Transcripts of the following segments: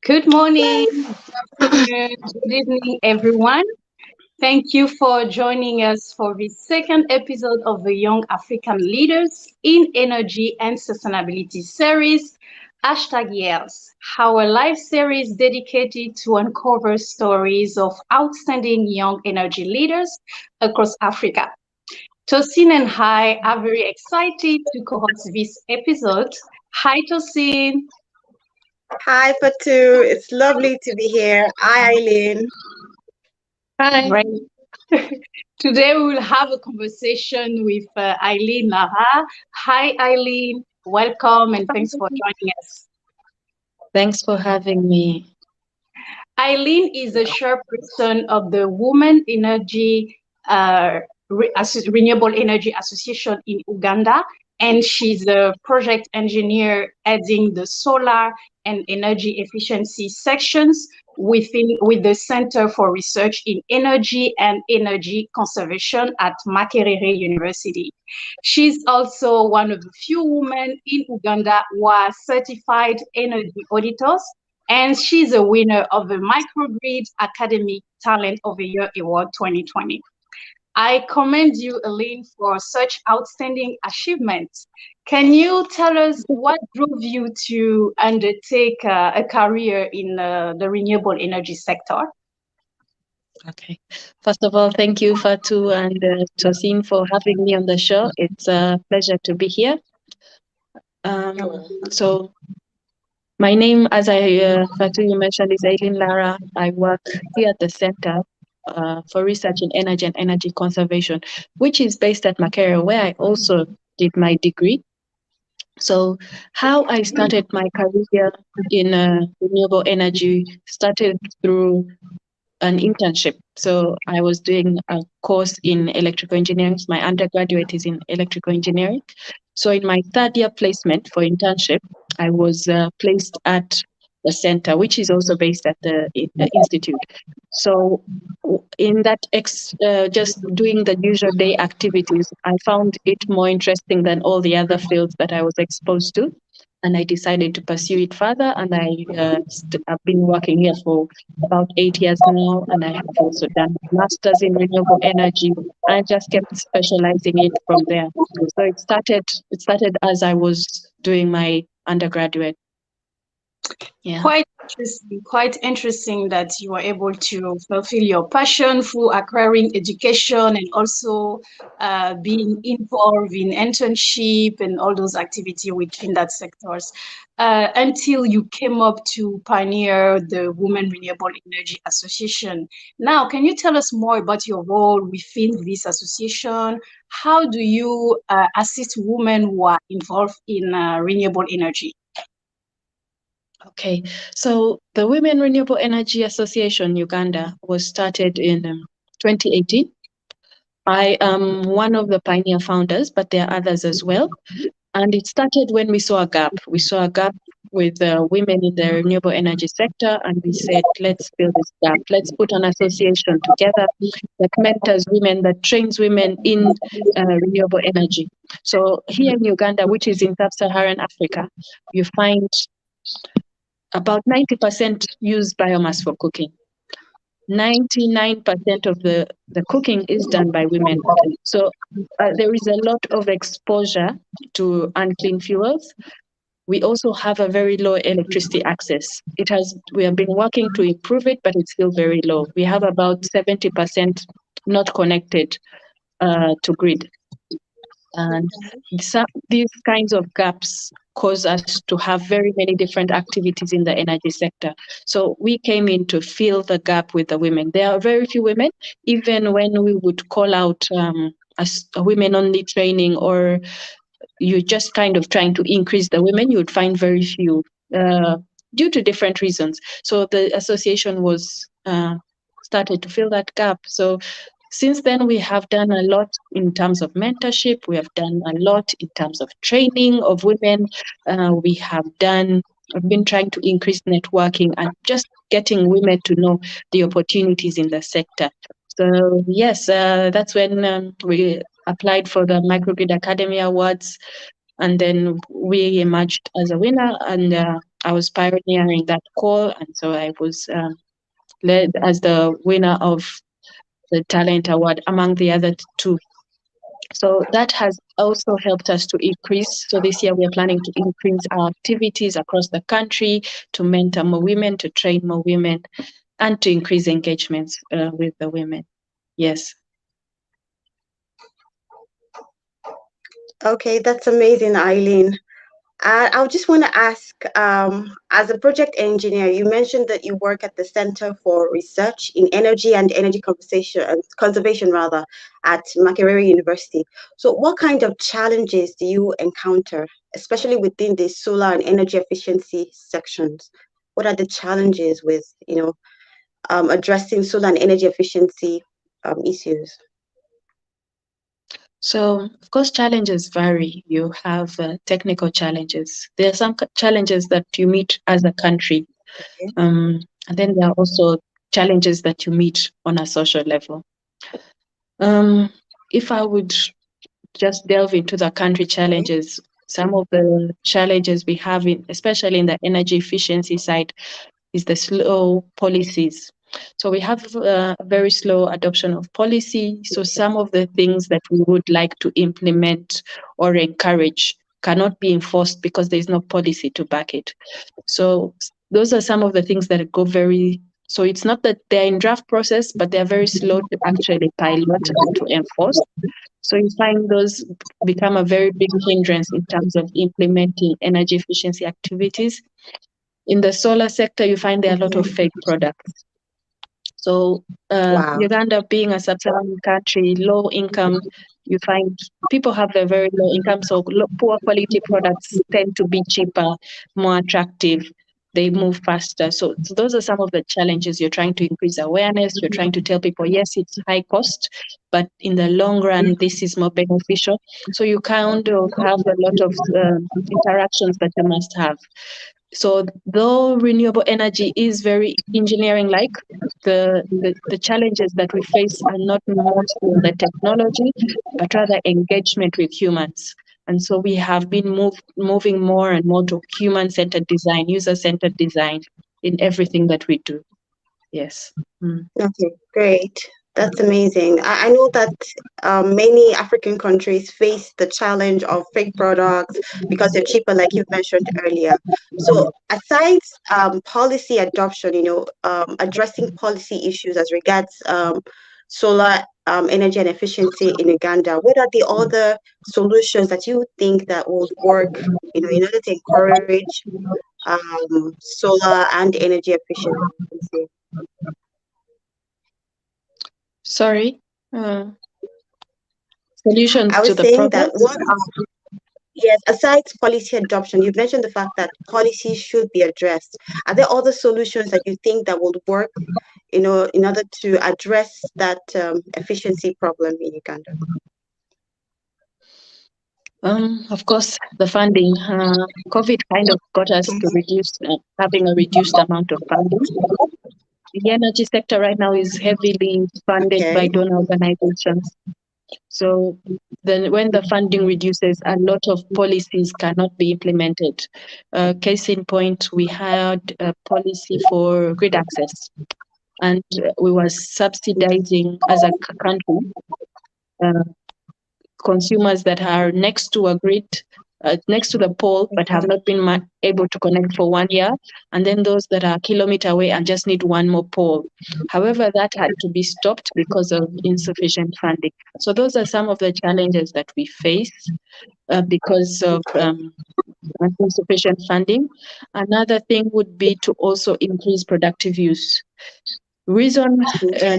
Good morning, good afternoon, good evening, everyone. Thank you for joining us for the second episode of the Young African Leaders in Energy and Sustainability series, #YALES, our live series dedicated to uncover stories of outstanding young energy leaders across Africa. Tosin and I are very excited to co-host this episode. Hi, Tosin. Hi, Fatu. It's lovely to be here. Hi, Eileen. Hi. Right. Today we will have a conversation with Eileen Lara. Hi, Eileen. Welcome and thanks for joining us. Thanks for having me. Eileen is the chairperson of the Women Energy Renewable Energy Association in Uganda, and she's a project engineer heading the solar and energy efficiency sections with the Center for Research in Energy and Energy Conservation at Makerere University. She's also one of the few women in Uganda who are certified energy auditors, and she's a winner of the Microgrid Academic Talent of the Year Award 2020. I commend you, Eileen, for such outstanding achievements. Can you tell us what drove you to undertake a career in the renewable energy sector? Okay. First of all, thank you, Fatu and Tosin, for having me on the show. It's a pleasure to be here. So, my name, as Fatu, you mentioned, is Eileen Lara. I work here at the Center for Research in Energy and Energy Conservation, which is based at Makerere, where I also did my degree. So how I started my career in renewable energy started through an internship. So I was doing a course in electrical engineering. My undergraduate is in electrical engineering. So in my third year placement for internship, I was placed at the center, which is also based at the institute. So in that just doing the usual day activities, I found it more interesting than all the other fields that I was exposed to. And I decided to pursue it further. And I've been working here for about 8 years now. And I have also done a master's in renewable energy. I just kept specializing it from there. So it started as I was doing my undergraduate. Yeah. Quite interesting that you were able to fulfill your passion through acquiring education and also being involved in internship and all those activities within that sectors until you came up to pioneer the Women Renewable Energy Association. Now, can you tell us more about your role within this association? How do you assist women who are involved in renewable energy? Okay, so the Women Renewable Energy Association Uganda was started in 2018. I am one of the pioneer founders, but there are others as well. And it started when we saw a gap. We saw a gap with women in the renewable energy sector, and we said, let's fill this gap. Let's put an association together that mentors women, that trains women in renewable energy. So here in Uganda, which is in sub-Saharan Africa, you find about 90% use biomass for cooking. 99% of the cooking is done by women. So there is a lot of exposure to unclean fuels. We also have a very low electricity access. We have been working to improve it, but it's still very low. We have about 70% not connected to grid. And these kinds of gaps cause us to have very many different activities in the energy sector. So we came in to fill the gap with the women. There are very few women, even when we would call out a women-only training, or you just kind of trying to increase the women, you would find very few due to different reasons. So the association was started to fill that gap. So since then, we have done a lot in terms of mentorship. We have done a lot in terms of training of women. We have been trying to increase networking and just getting women to know the opportunities in the sector. So yes, that's when we applied for the Microgrid Academy Awards, and then we emerged as a winner. And I was pioneering that call, and so I was led as the winner of the talent award among the other two. So that has also helped us to increase. So this year we are planning to increase our activities across the country to mentor more women, to train more women, and to increase engagements with the women. Yes. Okay, that's amazing, Eileen. I just want to ask, as a project engineer, you mentioned that you work at the Center for Research in Energy and Energy Conservation rather, at Makerere University. So what kind of challenges do you encounter, especially within the solar and energy efficiency sections? What are the challenges with, addressing solar and energy efficiency issues? So, of course, challenges vary. You have technical challenges. There are some challenges that you meet as a country. Okay. And then there are also challenges that you meet on a social level. If I would just delve into the country challenges, some of the challenges we have, especially in the energy efficiency side, is the slow policies. So we have a very slow adoption of policy. So some of the things that we would like to implement or encourage cannot be enforced because there is no policy to back it. So those are some of the things that go very, so it's not that they're in draft process, but they're very slow to actually pilot and to enforce. So you find those become a very big hindrance in terms of implementing energy efficiency activities. In the solar sector, you find there are a lot of fake products. So Wow. Uganda being a sub-Saharan country, low income, you find people have a very low income, so poor quality products tend to be cheaper, more attractive. They move faster. So those are some of the challenges. You're trying to increase awareness. You're trying to tell people, yes, it's high cost, but in the long run, this is more beneficial. So you kind of have a lot of interactions that you must have. So though renewable energy is very engineering-like, the challenges that we face are not mostly the technology, but rather engagement with humans. And so we have been moving more and more to human-centered design, user-centered design in everything that we do. Yes. Okay, great. That's amazing. I know that many African countries face the challenge of fake products because they're cheaper, like you mentioned earlier. So aside policy adoption, addressing policy issues as regards solar energy and efficiency in Uganda, what are the other solutions that you think that would work, in order to encourage solar and energy efficiency? Sorry. Solutions I to was the saying that problems? yes, aside policy adoption, you've mentioned the fact that policies should be addressed. Are there other solutions that you think that would work, in order to address that efficiency problem in Uganda? Of course, the funding. COVID kind of got us to reduce, having a reduced amount of funding. The energy sector right now is heavily funded by Okay. donor organizations. So then when the funding reduces, a lot of policies cannot be implemented. Case in point, we had a policy for grid access, and we were subsidizing as a country consumers that are next to a grid, next to the pole, but have not been able to connect for 1 year, and then those that are a kilometer away and just need one more pole. However, that had to be stopped because of insufficient funding. So those are some of the challenges that we face because of insufficient funding. Another thing would be to also increase productive use. Reason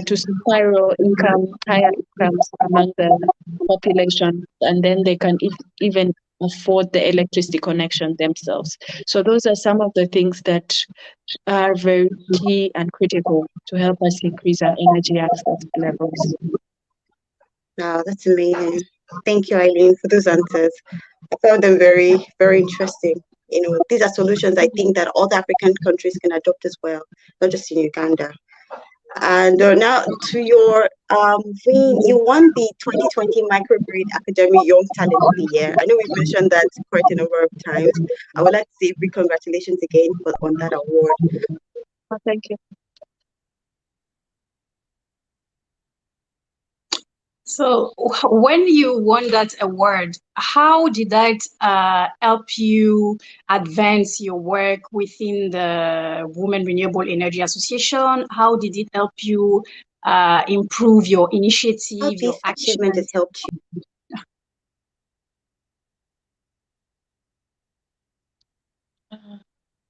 to spiral higher incomes among the population, and then they can even afford the electricity connection themselves. So those are some of the things that are very key and critical to help us increase our energy access levels. Wow, that's amazing. Thank you, Eileen, for those answers. I found them very, very interesting. These are solutions I think that other African countries can adopt as well, not just in Uganda. And now to your you won the 2020 Microgrid Academy Young Talent of the Year. I know we've mentioned that quite a number of times. I would like to say big congratulations again on that award. Oh, thank you. So when you won that award, how did that help you advance your work within the Women Renewable Energy Association? How did it help you improve your initiative, How your this achievement has actions? helped you?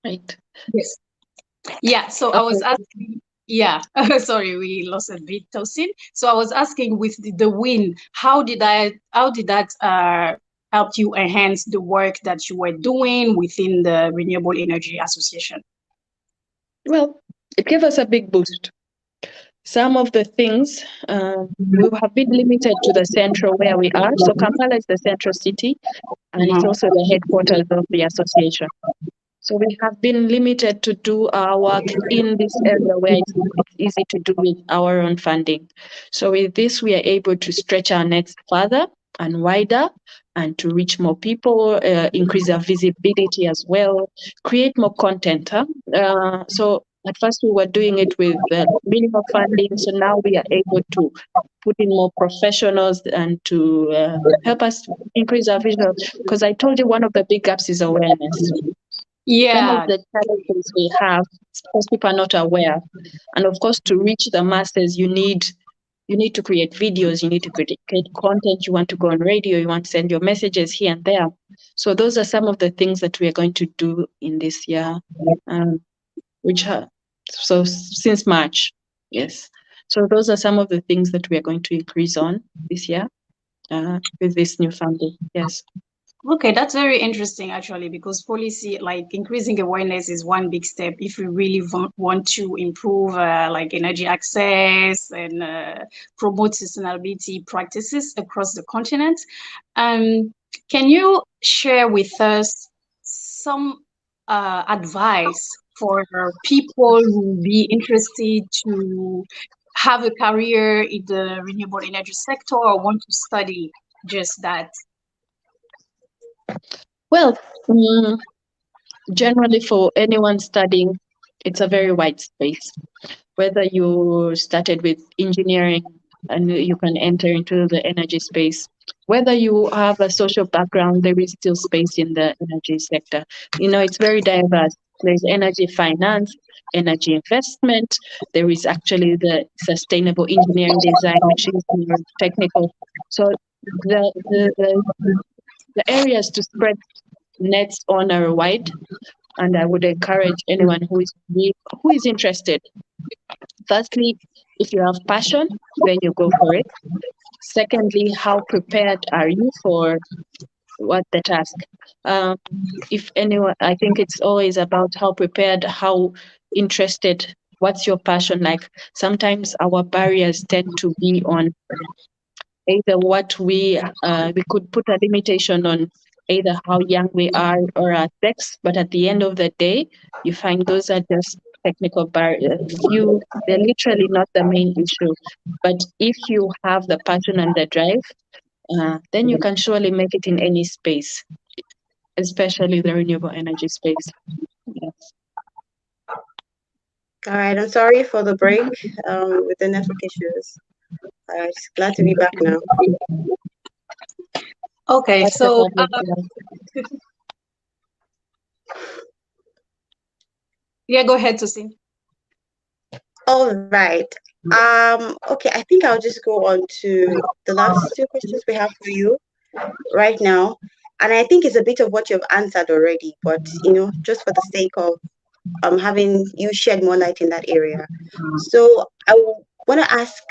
Right. Yes. Yeah, so I was Okay. asking, yeah, sorry, we lost a bit, Tosin. So I was asking with the win, how did that help you enhance the work that you were doing within the Renewable Energy Association? Well, it gave us a big boost. Some of the things we have been limited to the central where we are. So Kampala is the central city, and it's also the headquarters of the association. So we have been limited to do our work in this area where it's easy to do with our own funding. So with this, we are able to stretch our nets further and wider and to reach more people, increase our visibility as well, create more content. So at first we were doing it with minimal funding. So now we are able to put in more professionals and to help us increase our vision. Because I told you one of the big gaps is awareness. Some of Yeah, the challenges we have, because people are not aware. And of course, to reach the masses, you need to create videos, you need to create content, you want to go on radio, you want to send your messages here and there. So those are some of the things that we are going to do in this year, so since March, yes. So those are some of the things that we are going to increase on this year with this new funding, yes. okay, that's very interesting actually, because policy, like increasing awareness is one big step if we really want to improve like energy access and promote sustainability practices across the continent. Can you share with us some advice for people who would be interested to have a career in the renewable energy sector or want to study just that? Well, generally for anyone studying, it's a very wide space. Whether you started with engineering and you can enter into the energy space, whether you have a social background, there is still space in the energy sector. It's very diverse. There's energy finance, energy investment. There is actually the sustainable engineering design, which is more technical. So the areas to spread nets on are wide, and I would encourage anyone who is interested. Firstly, if you have passion, then you go for it. Secondly, how prepared are you for what the task? If anyone, I think it's always about how prepared, how interested, what's your passion like. Sometimes our barriers tend to be on either what we could put a limitation on either how young we are or our sex, but at the end of the day, you find those are just technical barriers. They're literally not the main issue. But if you have the passion and the drive, then you can surely make it in any space, especially the renewable energy space. Yes. All right, I'm sorry for the break with the network issues. Just glad to be back now. Okay, so yeah, go ahead, Tosin. All right. Okay, I think I'll just go on to the last two questions we have for you right now. And I think it's a bit of what you've answered already, but just for the sake of having you shed more light in that area. So I want to ask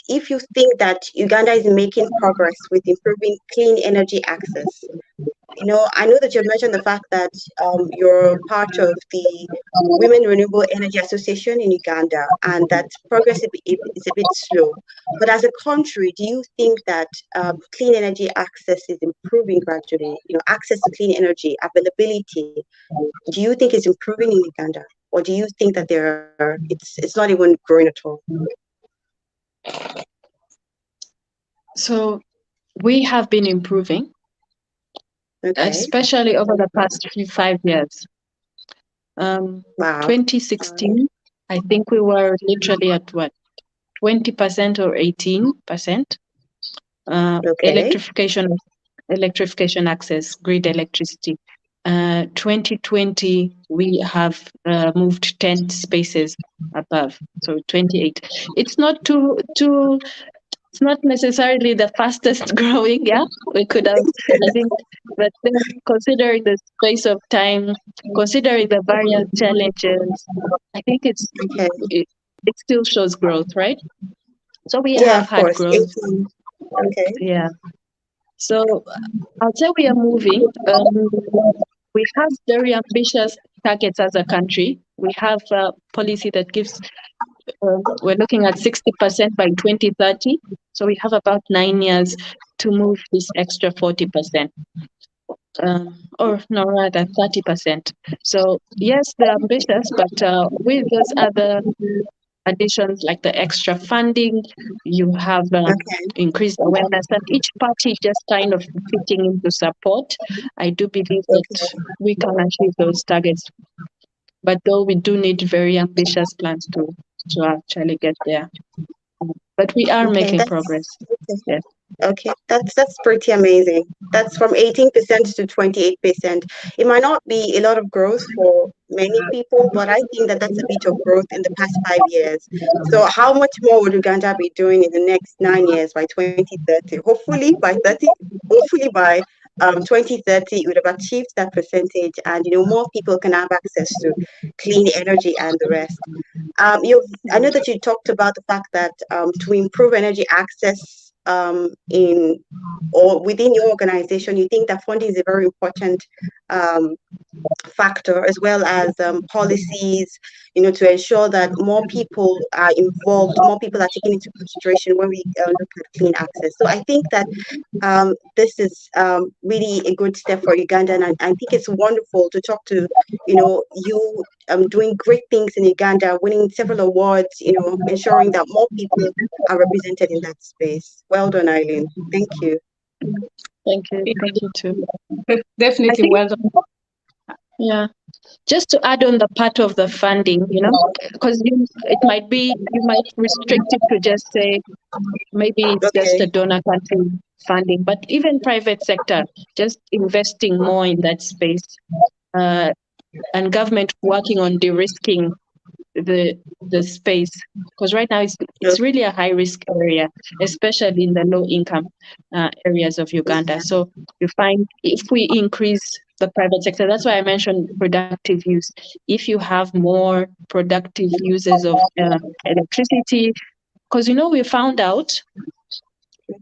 if you think that Uganda is making progress with improving clean energy access. I know that you've mentioned the fact that you're part of the Women Renewable Energy Association in Uganda, and that progress is a bit slow. But as a country, do you think that clean energy access is improving gradually? Access to clean energy, availability, do you think it's improving in Uganda? or do you think that it's not even growing at all? So we have been improving, especially over the past 5 years. Wow. 2016, I think we were literally at what, 20% or 18%. Electrification access, grid electricity. 2020, we have moved 10 spaces above, so 28. It's not it's not necessarily the fastest growing, yeah. We could have, I think, but then considering the space of time, considering the various challenges, I think it still shows growth, right? So we have had growth. Yeah. So I'll say we are moving. We have very ambitious targets as a country. We have a policy that gives, we're looking at 60% by 2030. So we have about 9 years to move this extra 40%. Or no, rather 30%. So yes, they're ambitious, but with those other additions like the extra funding, you have increased awareness, and each party just kind of fitting into support. I do believe that we can achieve those targets, but though we do need very ambitious plans to actually get there. But we are making progress. Yes. Okay, that's pretty amazing. That's from 18% to 28%. It might not be a lot of growth for many people, but I think that that's a bit of growth in the past 5 years. So how much more would Uganda be doing in the next 9 years by 2030? Hopefully by 2030, it would have achieved that percentage, and more people can have access to clean energy and the rest. I know that you talked about the fact that to improve energy access in or within your organization, you think that funding is a very important factor, as well as policies, to ensure that more people are involved, more people are taken into consideration when we look at clean access. So I think that this is really a good step for Uganda, and I think it's wonderful to talk to you doing great things in Uganda, winning several awards, ensuring that more people are represented in that space. Well done, Eileen. Thank you. Thank you too. Definitely well done. Yeah, just to add on the part of the funding, because you might restrict it to just say maybe it's just a donor country funding, but even private sector just investing more in that space, and government working on de-risking the space, because right now it's really a high risk area, especially in the low income areas of Uganda. So you find if we increase the private sector, that's why I mentioned productive use. If you have more productive uses of electricity, because we found out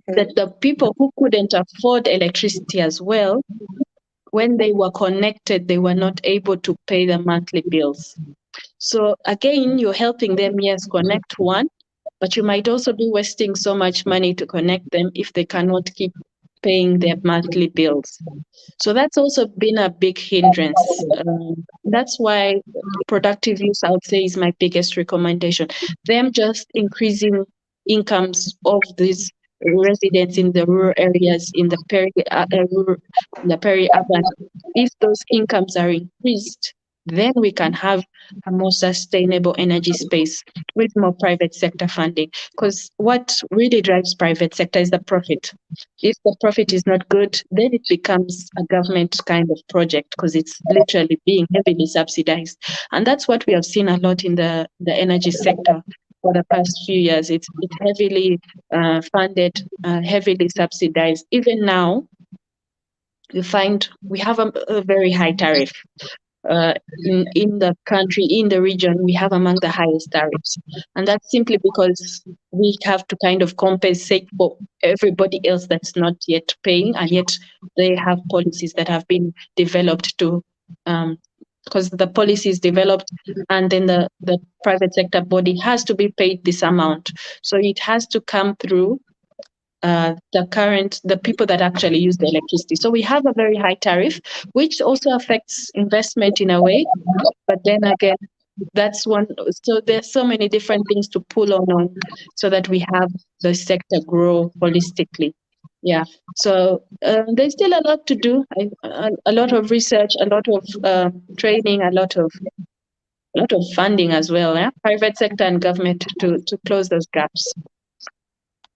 that the people who couldn't afford electricity as well, when they were connected, they were not able to pay the monthly bills. So again, you're helping them, yes, connect one, but you might also be wasting so much money to connect them if they cannot keep paying their monthly bills. So that's also been a big hindrance. That's why productive use, I would say, is my biggest recommendation. Them just increasing incomes of these residents in the rural areas, in the peri-urban. If those incomes are increased, then we can have a more sustainable energy space with more private sector funding. Because what really drives private sector is the profit. If the profit is not good, then it becomes a government kind of project, because it's literally being heavily subsidized. And that's what we have seen a lot in the energy sector for the past few years. It's heavily funded, heavily subsidized. Even now, you find we have a very high tariff. In the country, in the region, we have among the highest tariffs. And that's simply because we have to kind of compensate for everybody else that's not yet paying, and yet they have policies that have been developed to, because the policy is developed, and then the private sector body has to be paid this amount. So it has to come through the people that actually use the electricity. So we have a very high tariff, which also affects investment in a way. But then again, that's one. So there's so many different things to pull on so that we have the sector grow holistically. Yeah. So there's still a lot to do. A lot of research, a lot of training, a lot of funding as well. Yeah? Private sector and government to close those gaps.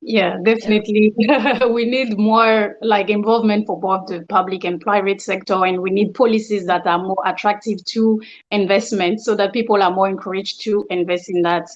Yeah, definitely. We need more like involvement for both the public and private sector, and we need policies that are more attractive to investment so that people are more encouraged to invest in that.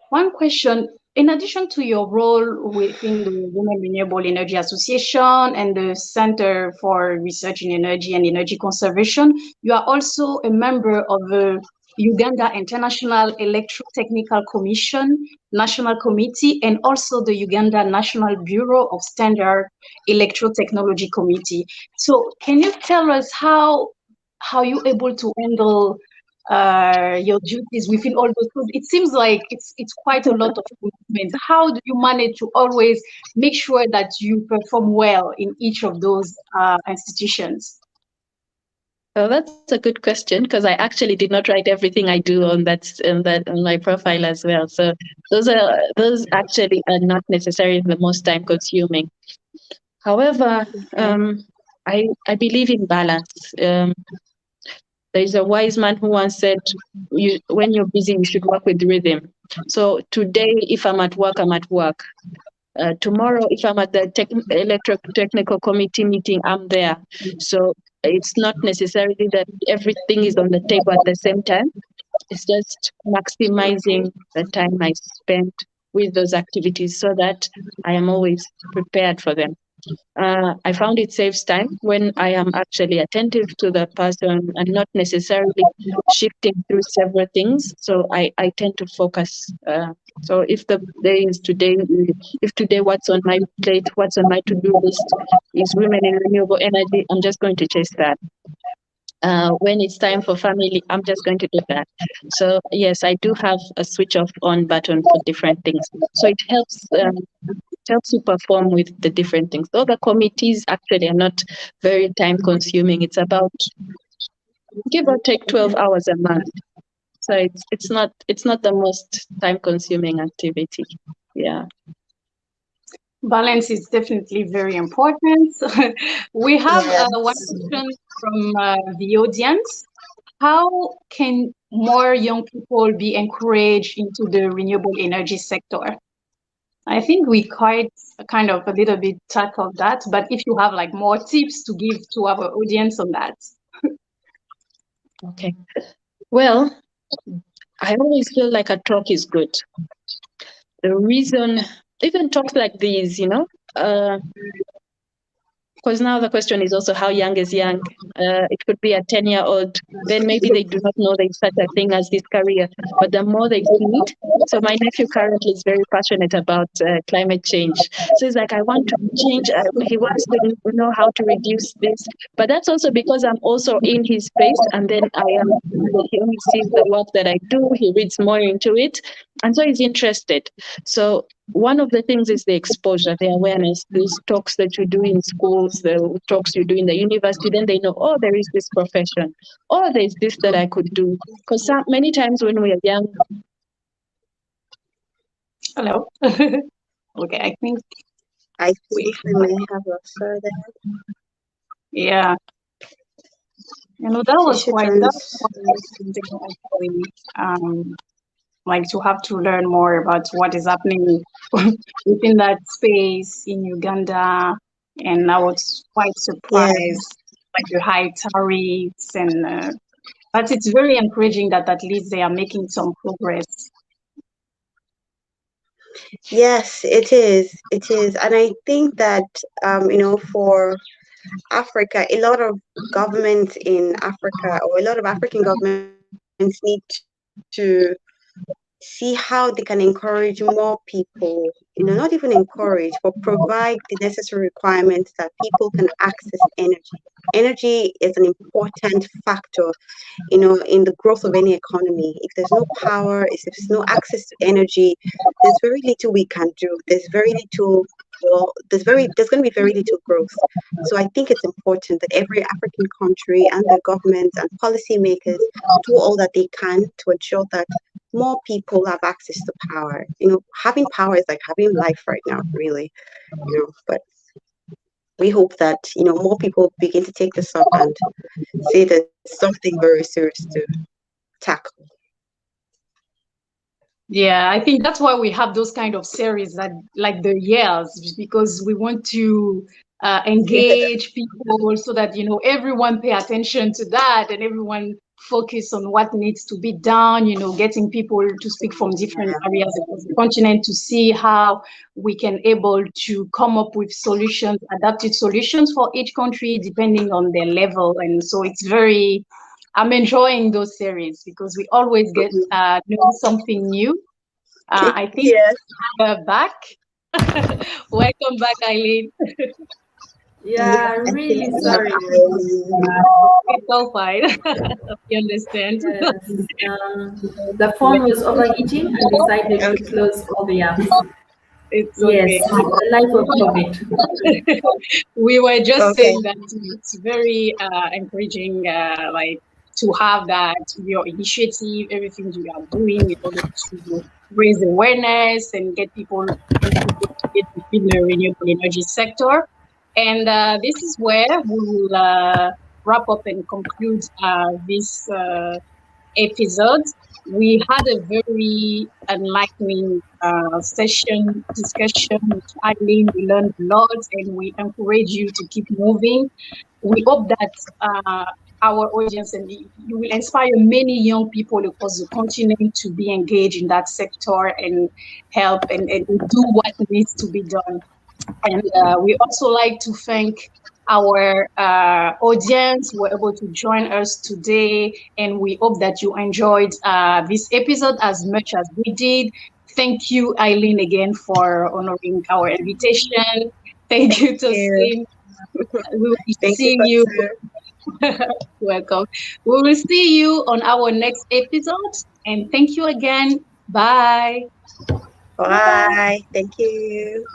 One question, in addition to your role within the Women Renewable Energy Association and the Center for Research in Energy and Energy Conservation, you are also a member of the Uganda International Electrotechnical Commission National Committee, and also the Uganda National Bureau of Standard Electrotechnology Committee. So can you tell us how you're able to handle your duties within all those? It seems like it's quite a lot of commitment. How do you manage to always make sure that you perform well in each of those institutions? Well, that's a good question, because I actually did not write everything I do on my profile as well. So those actually are not necessarily the most time consuming. However, I believe in balance. There's a wise man who once said, when you're busy, you should work with rhythm. So today, if I'm at work, I'm at work. Tomorrow, if I'm at the electro-technical committee meeting, I'm there. So it's not necessarily that everything is on the table at the same time. It's just maximizing the time I spend with those activities so that I am always prepared for them. I found it saves time when I am actually attentive to the person and not necessarily shifting through several things. So I tend to focus. So if the day is today, if today what's on my plate, what's on my to-do list is women in renewable energy, I'm just going to chase that. When it's time for family, I'm just going to do that. So yes, I do have a switch off on button for different things. So it helps you perform with the different things. Though the committees actually are not very time consuming. It's about, give or take, 12 hours a month. So it's not the most time consuming activity. Yeah. Balance is definitely very important. We have one question from the audience. How can more young people be encouraged into the renewable energy sector? I think we kind of a little bit tackled that, but if you have like more tips to give to our audience on that. Okay. Well, I always feel like a talk is good. The reason, even talks like these, because now the question is also how young is young. It could be a 10-year-old, then maybe they do not know there's such a thing as this career, but the more they see it. So my nephew currently is very passionate about climate change. So he's like, I want to change. He wants to know how to reduce this. But that's also because I'm also in his space, and then he only sees the work that I do, he reads more into it, and so he's interested. So one of the things is the exposure, the awareness, these talks that you do in schools, the talks you do in the university, then they know, oh, there is this profession, or there's this that I could do. Because many times when we are young. Hello. Okay, I think we may have a further. Yeah. That was quite like to have to learn more about what is happening within that space in Uganda, and I was quite surprised by the high tariffs, and but it's very encouraging that at least they are making some progress. Yes, it is. It is, and I think that for Africa, a lot of governments in Africa, or a lot of African governments, need to see how they can encourage more people, not even encourage, but provide the necessary requirements that people can access energy. Energy is an important factor, in the growth of any economy. If there's no power, if there's no access to energy, there's very little we can do. There's very little well, there's going to be very little growth. So I think it's important that every African country and the governments and policymakers do all that they can to ensure that more people have access to power. Having power is like having life right now, really. But we hope that more people begin to take this up and say that it's something very serious to tackle. Yeah, I think that's why we have those kind of series that, like the YALES, because we want to engage people so that everyone pay attention to that and everyone focus on what needs to be done. Getting people to speak from different areas across the continent to see how we can able to come up with solutions, adapted solutions for each country depending on their level. And so I'm enjoying those series because we always get know something new. I think Yes. we're back. Welcome back, Eileen. Yeah, really sorry. It's all fine. You understand? Yes. The phone was overheating and decided to close all the apps. It's okay. Yes, the life of COVID. We were just saying that it's very encouraging, to have that, your initiative, everything you are doing in order to raise awareness and get people in the renewable energy sector. And this is where we will wrap up and conclude this episode. We had a very enlightening discussion with Eileen. We learned a lot and we encourage you to keep moving. We hope that our audience and you will inspire many young people across the continent to be engaged in that sector and help and do what needs to be done. And we also like to thank our audience who were able to join us today, and we hope that you enjoyed this episode as much as we did. Thank you, Eileen, again for honoring our invitation. Thank you, Tosin. We will see you. Welcome. We will see you on our next episode, and thank you again. Bye. Bye. Thank you.